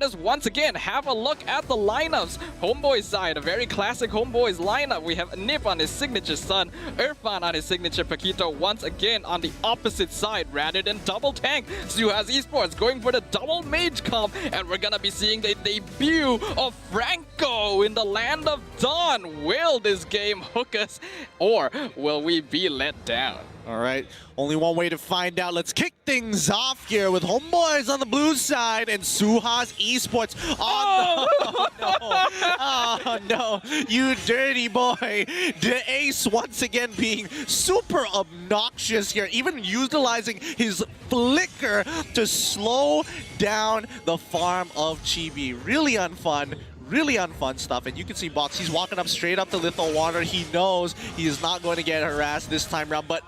let us once again have a look at the lineups. Homeboys side, a very classic Homeboys lineup. We have Nip on his signature Sun, Irfan on his signature Paquito. Once again on the opposite side, rather than double tank, Suhaz Esports going for the double mage comp, and we're gonna be seeing the debut of Franco in the land of Dawn. Will this game hook us, or will we be let down? All right, only one way to find out. Let's kick things off here with Homeboys on the blue side and Suhaz Esports on oh no, you dirty boy. The ace once again being super obnoxious here, even utilizing his flicker to slow down the farm of Chibi. Really unfun. Really unfun stuff, and you can see Box, he's walking up straight up to Lethal Water. He knows he is not going to get harassed this time around, but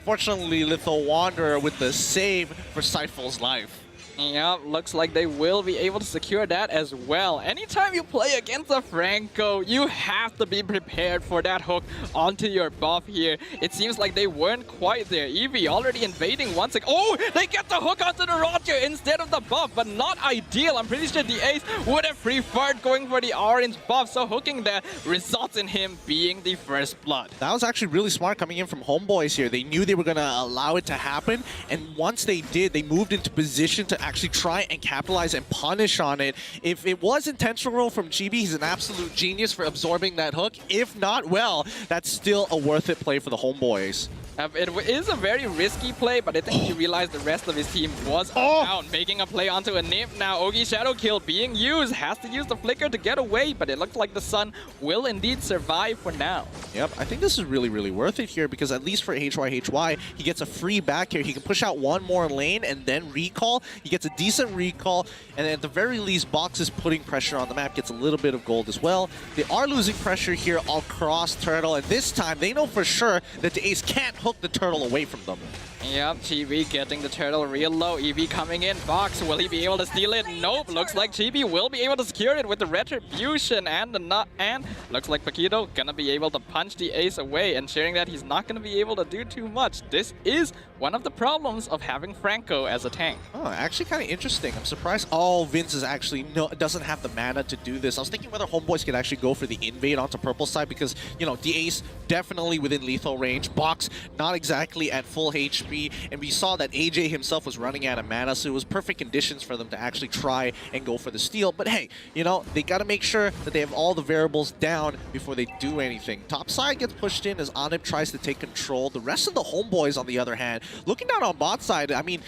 fortunately Lethal Wanderer with the save for Seifel's life. Yeah, looks like they will be able to secure that as well. Anytime you play against a Franco, you have to be prepared for that hook onto your buff here. It seems like they weren't quite there. Eevee already invading once again. Oh, they get the hook onto the Roger instead of the buff, but not ideal. I'm pretty sure the Ace would have preferred going for the orange buff, so hooking that results in him being the first blood. That was actually really smart coming in from Homeboys here. They knew they were going to allow it to happen, and once they did, they moved into position to actually try and capitalize and punish on it. If it was intentional from Chibi, he's an absolute genius for absorbing that hook. If not, well, that's still a worth it play for the Homeboys. It is a very risky play, but I think he realized the rest of his team was around, making a play onto a Nip. Now Ogi Shadow Kill being used, has to use the flicker to get away, but it looks like the Sun will indeed survive for now. Yep, I think this is really, really worth it here, because at least for HY, he gets a free back here. He can push out one more lane and then recall. He gets a decent recall, and at the very least, Box is putting pressure on the map, gets a little bit of gold as well. They are losing pressure here across Turtle, and this time they know for sure that the Ace can't hook the Turtle away from them. Yep, Chibi getting the Turtle real low. Eevee coming in. Box, will he be able to steal it? Nope. Looks like Chibi will be able to secure it with the Retribution and the nut. And looks like Paquito gonna be able to punch the Ace away, ensuring that he's not gonna be able to do too much. This is one of the problems of having Franco as a tank. Oh, actually kind of interesting. I'm surprised Vince is actually doesn't have the mana to do this. I was thinking whether Homeboys could actually go for the invade onto purple side, because, you know, the Ace definitely within lethal range. Box not exactly at full HP, and we saw that AJ himself was running out of mana, so it was perfect conditions for them to actually try and go for the steal. But hey, you know, they got to make sure that they have all the variables down before they do anything. Top side gets pushed in as Anip tries to take control. The rest of the Homeboys, on the other hand, looking down on bot side, I mean,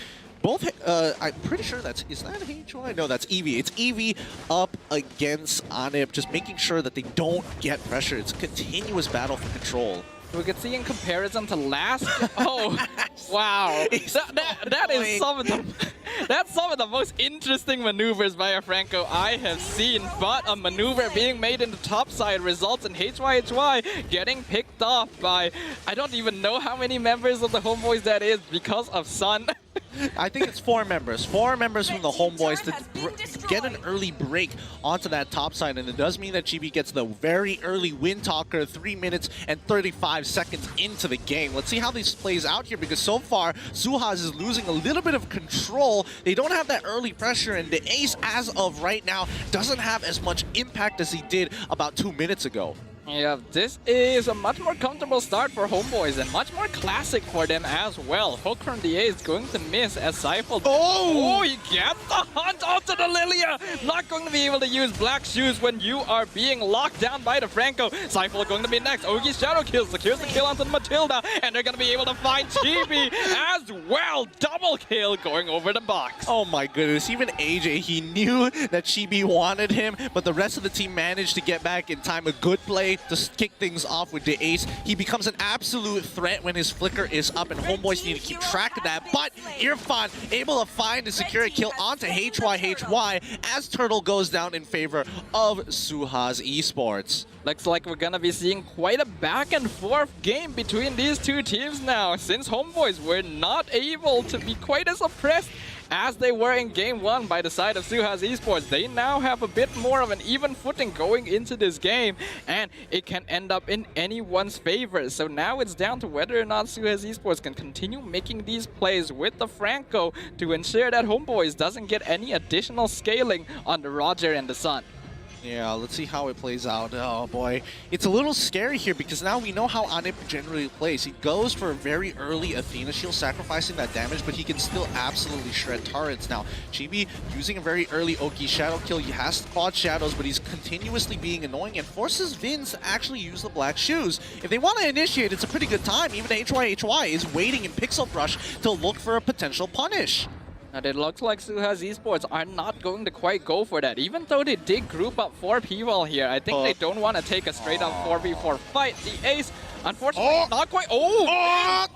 both, I'm pretty sure is that HY? No, that's Eevee. It's Eevee up against Anip, just making sure that they don't get pressure. It's a continuous battle for control. We could see in comparison to last. Oh, wow! That is some of the that's some of the most interesting maneuvers by a Franco I have seen. But a maneuver being made in the top side results in HYHY getting picked off by I don't even know how many members of the Homeboys that is because of Sun. I think it's 4 members. 4 members from the Homeboys to get an early break onto that top side, and it does mean that Chibi gets the very early win talker 3 minutes and 35 seconds into the game. Let's see how this plays out here, because so far Suhaz is losing a little bit of control. They don't have that early pressure, and the Ace as of right now doesn't have as much impact as he did about 2 minutes ago. Yeah, this is a much more comfortable start for Homeboys and much more classic for them as well. Hook from the Ace going to miss as Seifel. Oh, he gets the hunt onto the Lilia. Not going to be able to use Black Shoes when you are being locked down by the Franco. Seifel going to be next. Ogi Shadow Kill secures the kill onto the Matilda, and they're going to be able to find Chibi as well. Double kill going over the box. Oh my goodness, even AJ, he knew that Chibi wanted him, but the rest of the team managed to get back in time. A good play to kick things off with the Ace. He becomes an absolute threat when his flicker is up, and Homeboys need to keep track of that. But Irfan able to find and secure a kill onto HYHY as Turtle goes down in favor of Suhaz Esports. Looks like we're gonna be seeing quite a back and forth game between these two teams now, since Homeboys were not able to be quite as oppressed as they were in Game 1 by the side of Suhaz Esports. They now have a bit more of an even footing going into this game, and it can end up in anyone's favor. So now it's down to whether or not Suhaz Esports can continue making these plays with the Franco to ensure that Homebois doesn't get any additional scaling on the Roger and the Sun. Yeah, let's see how it plays out. Oh boy, it's a little scary here because now we know how Anip generally plays. He goes for a very early Athena shield, sacrificing that damage, but he can still absolutely shred turrets. Now, Chibi using a very early Oki shadow kill. He has quad shadows, but he's continuously being annoying and forces Vince to actually use the black shoes. If they want to initiate, it's a pretty good time. Even HYHY is waiting in Pixel Brush to look for a potential punish. And it looks like Suhaz Esports are not going to quite go for that. Even though they did group up 4 people here, I think they don't want to take a straight-up 4v4 fight. The Ace, unfortunately, not quite.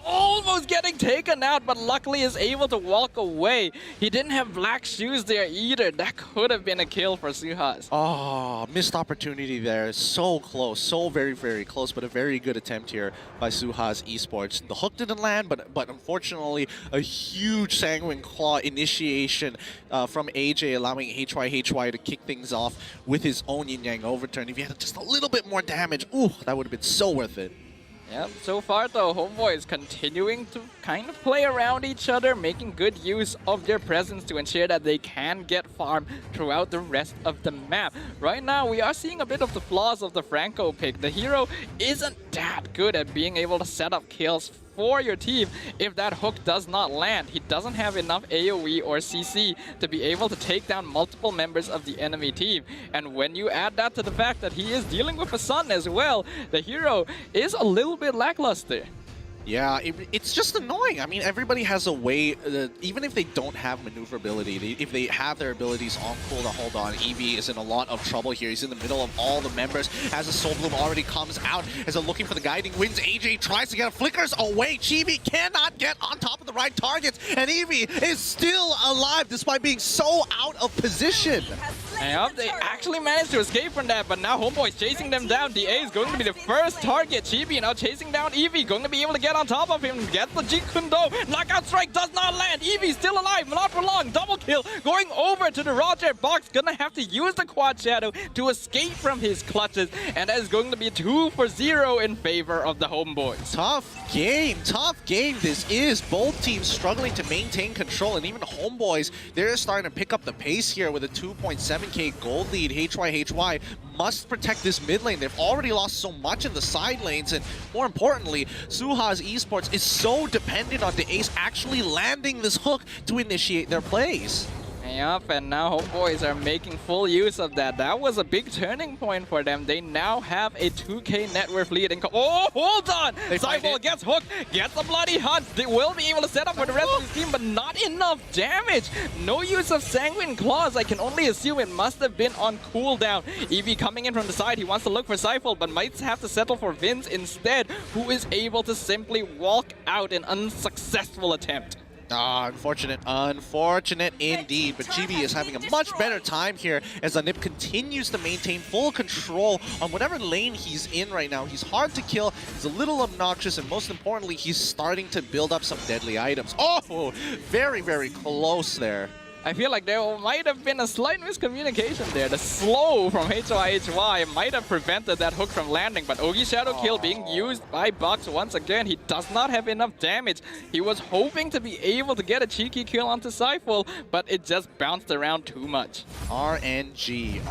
Almost getting taken out, but luckily is able to walk away. He didn't have black shoes there either. That could have been a kill for Suhaz. Oh, missed opportunity there. So close, so very, very close, but a very good attempt here by Suhaz Esports. The hook didn't land, but unfortunately, a huge Sanguine Claw initiation from AJ, allowing HYHY to kick things off with his own Yin Yang overturn. If he had just a little bit more damage, ooh, that would have been so worth it. Yep, so far though, Homebois is continuing to kind of play around each other, making good use of their presence to ensure that they can get farm throughout the rest of the map. Right now, we are seeing a bit of the flaws of the Franco pick. The hero isn't that good at being able to set up kills for your team if that hook does not land. He doesn't have enough AoE or CC to be able to take down multiple members of the enemy team. And when you add that to the fact that he is dealing with a Sun as well, the hero is a little bit lackluster. Yeah, it's just annoying. I mean, everybody has a way, even if they don't have maneuverability, if they have their abilities on cool to hold on, Eevee is in a lot of trouble here. He's in the middle of all the members as the Soul Bloom already comes out as they're looking for the guiding winds. AJ tries to get a flickers away. Chibi cannot get on top of the right targets, and Eevee is still alive despite being so out of position. Yep, they actually managed to escape from that, but now Homebois chasing them down. DA is going to be the first target. Chibi now chasing down Eevee, going to be able to get on top of him, get the Jeet Kune Do. Knockout strike does not land. Eevee still alive, not for long. Double kill going over to the Roger. Box gonna have to use the quad shadow to escape from his clutches, and that is going to be 2 for 0 in favor of the Homebois. Tough game this is. Both teams struggling to maintain control, and even Homebois, they're starting to pick up the pace here with a 2.7k gold lead. HYHY must protect this mid lane. They've already lost so much in the side lanes, and more importantly, Suhaz Esports is so dependent on the Ace actually landing this hook to initiate their plays. Yup, and now Homebois are making full use of that. That was a big turning point for them. They now have a 2k net worth lead. Oh, hold on! Cyborg gets hooked, gets a bloody hunt. They will be able to set up for the rest of his team, but not enough damage. No use of Sanguine Claws. I can only assume it must have been on cooldown. Eevee coming in from the side. He wants to look for Cypher, but might have to settle for Vince instead, who is able to simply walk out an unsuccessful attempt. Unfortunate indeed, but Chibi is having a much better time here as Anip continues to maintain full control on whatever lane he's in right now. He's hard to kill, he's a little obnoxious, and most importantly, he's starting to build up some deadly items. Oh, very, very close there. I feel like there might have been a slight miscommunication there. The slow from HYHY might have prevented that hook from landing, but Ogi Shadow Kill being used by Bucks once again. He does not have enough damage. He was hoping to be able to get a cheeky kill onto Cypher, but it just bounced around too much. RNG,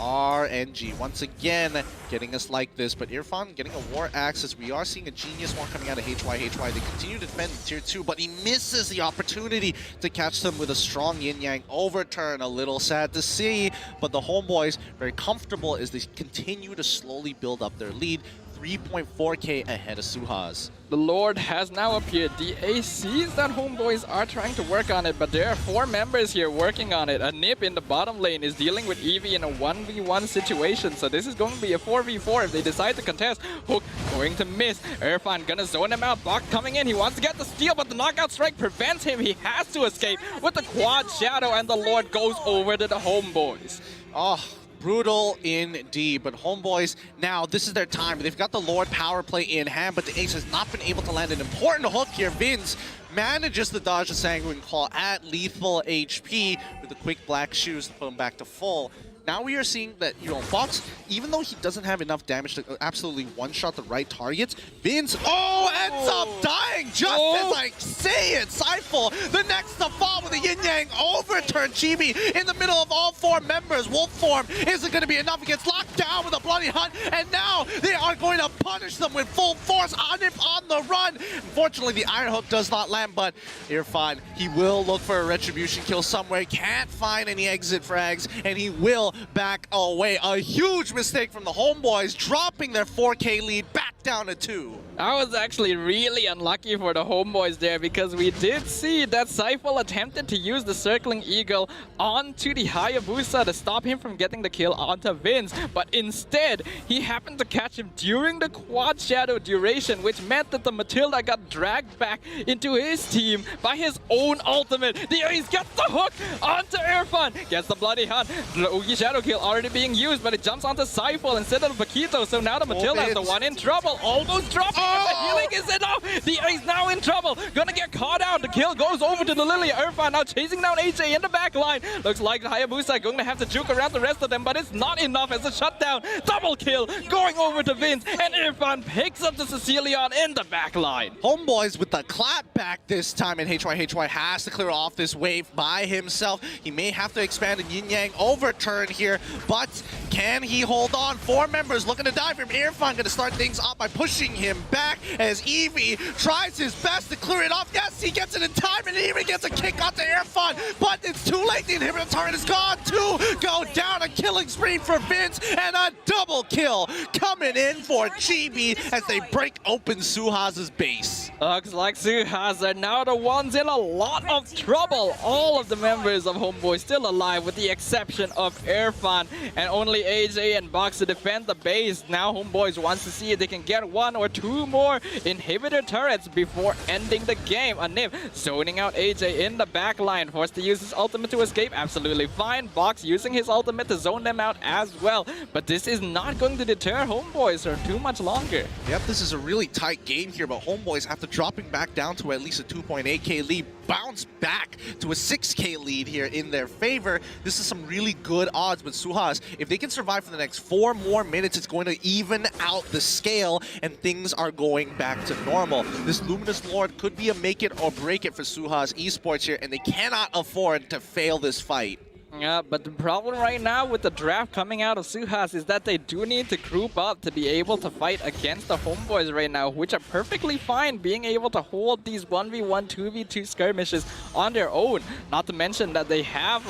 once again getting us like this, but Irfan getting a War Axe as we are seeing a Genius War coming out of HYHY. They continue to defend Tier 2, but he misses the opportunity to catch them with a strong Yin-Yang overturn. A little sad to see, but the Homebois very comfortable as they continue to slowly build up their lead. 3.4k ahead of Suhaz. The Lord has now appeared. DA sees that Homebois are trying to work on it, but there are 4 members here working on it. A Nip in the bottom lane is dealing with Eevee in a 1v1 situation, so this is going to be a 4v4 if they decide to contest. Hook going to miss. Irfan gonna zone him out. Bok coming in. He wants to get the steal, but the knockout strike prevents him. He has to escape with the quad shadow, and the Lord goes over to the Homebois. Oh, brutal indeed, but Homebois, now this is their time. They've got the Lord power play in hand, but the Ace has not been able to land an important hook here. Vince manages to dodge the Sanguine Claw at lethal HP with the quick black shoes to put him back to full. Now we are seeing that, Fox, even though he doesn't have enough damage to absolutely one-shot the right targets, Vince, ends up dying just as I say it. Seifel, the next to fall with a yin-yang overturn. Chibi in the middle of all four members. Wolf form isn't going to be enough. He gets locked down with a bloody hunt, and now they are going to punish them with full force. Anip on the run. Unfortunately, the Iron Hook does not land, but Irfan, he will look for a retribution kill somewhere. Can't find any exit frags, and he will back away. A huge mistake from the Homebois, dropping their 4K lead back down to 2. I was actually really unlucky for the Homebois there, because we did see that Seifel attempted to use the Circling Eagle onto the Hayabusa to stop him from getting the kill onto Vince, but instead he happened to catch him during the Quad Shadow duration, which meant that the Matilda got dragged back into his team by his own ultimate. The Ace gets the hook onto Irfan, gets the bloody hunt. The Oogie Shadow kill already being used, but it jumps onto Seifel instead of Paquito, so now the Matilda has the one in trouble. Almost dropping, but the healing is enough. The Ace now in trouble, gonna get caught out. The kill goes over to the Lilia. Irfan now chasing down AJ in the back line. Looks like Hayabusa going to have to juke around the rest of them, but it's not enough as a shutdown. Double kill going over to Vince, and Irfan picks up the Sicilian in the back line. Homebois with the clap back this time, and HY has to clear off this wave by himself. He may have to expand a yin-yang overturn here, but can he hold on? 4 members looking to die from Irfan, going to start things off by pushing him back as Eevee tries his best to clear it off. Yes, he gets it in time, and even gets a kick onto Irfan, but it's too late. The inhibitor turret is gone. 2 go down. A killing spree for Vince, and a double kill coming in for Chibi as they break open Suhaz's base. Looks like Suhaz are now the ones in a lot of trouble. All of the members of Homeboy still alive with the exception of Irfan, and only AJ and Box to defend the base. Now Homeboys wants to see if they can get 1 or 2 more inhibitor turrets before ending the game. Anip zoning out AJ in the back line, forced to use his ultimate to escape. Absolutely fine. Box using his ultimate to zone them out as well. But this is not going to deter Homeboys for too much longer. Yep, this is a really tight game here, but Homeboys, after dropping back down to at least a 2.8k lead, bounce back to a 6k lead here in their favor. This is some really good odds, but Suhaz, if they can survive for the next 4 more minutes, it's going to even out the scale, and things are going back to normal. This Luminous Lord could be a make it or break it for Suhaz Esports here, and they cannot afford to fail this fight. Yeah, but the problem right now with the draft coming out of Suhaz is that they do need to group up to be able to fight against the Homeboys right now, which are perfectly fine being able to hold these 1v1, 2v2 skirmishes on their own. Not to mention that they have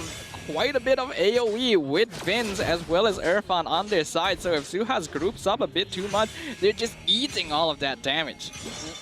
quite a bit of AoE with Vince as well as Irfan on their side, so if Suhaz groups up a bit too much, they're just eating all of that damage.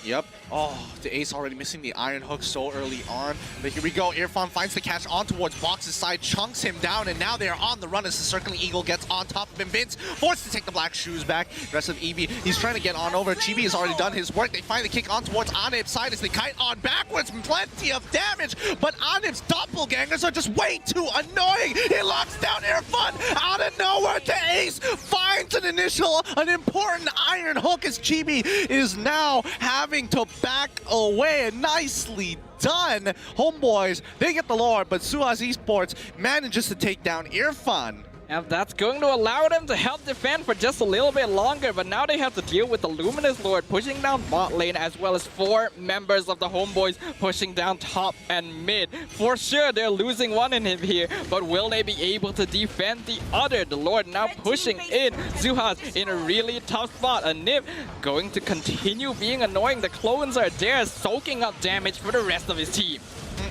Yep. Oh, the Ace already missing the Iron Hook so early on. But here we go. Irfan finds the catch on towards Box's side, chunks him down, and now they are on the run as the Circling Eagle gets on top of him. Vince forced to take the black shoes back. The rest of Eevee, he's trying to get on over. Chibi has already done his work. They finally kick on towards Anip's side as they kite on backwards. Plenty of damage, but Anip's doppelgangers are just way too annoying. He locks down Irfan out of nowhere. The Ace finds an important Iron Hook as Chibi is now having to back away, and nicely done. Homeboys, they get the Lord, but Suhaz Esports manages to take down Irfan. And that's going to allow them to help defend for just a little bit longer, but now they have to deal with the Luminous Lord pushing down bot lane, as well as 4 members of the Homeboys pushing down top and mid. For sure, they're losing one in here, but will they be able to defend the other? The Lord now pushing in. Suhaz in a really tough spot. Anip going to continue being annoying. The clones are there, soaking up damage for the rest of his team.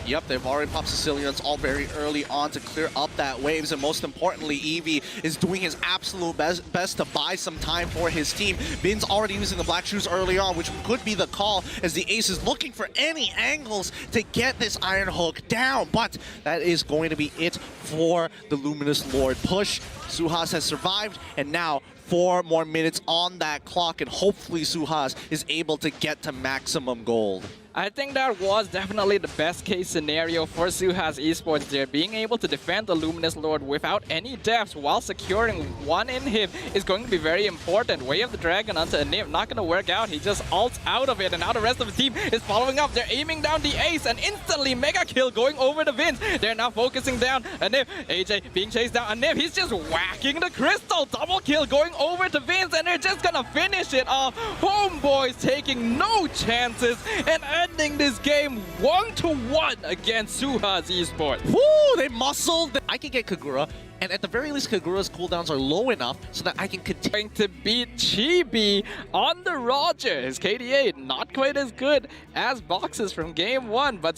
Yep, they've already popped Sicilians all very early on to clear up that waves, and most importantly, Eevee is doing his absolute best to buy some time for his team. Bin's already using the black shoes early on, which could be the call as the Ace is looking for any angles to get this Iron Hook down, but that is going to be it for the Luminous Lord push. Suhaz has survived, and now 4 more minutes on that clock, and hopefully Suhaz is able to get to maximum gold. I think that was definitely the best case scenario for Suhaz Esports there. Being able to defend the Luminous Lord without any deaths while securing one inhib is going to be very important. Way of the Dragon onto Anib, not going to work out. He just ults out of it, and now the rest of the team is following up. They're aiming down the ace, and instantly mega kill going over the Vince. They're now focusing down Anib. AJ being chased down. Anib, he's just whacking the crystal. Double kill going over to Vince, and they're just going to finish it off. Homeboys taking no chances and ending this game 1-1 against Suhaz Esports. Woo! They muscled. I can get Kagura, and at the very least, Kagura's cooldowns are low enough so that I can continue. Going to beat Chibi on the Roger. His KDA not quite as good as Boxes from game 1, but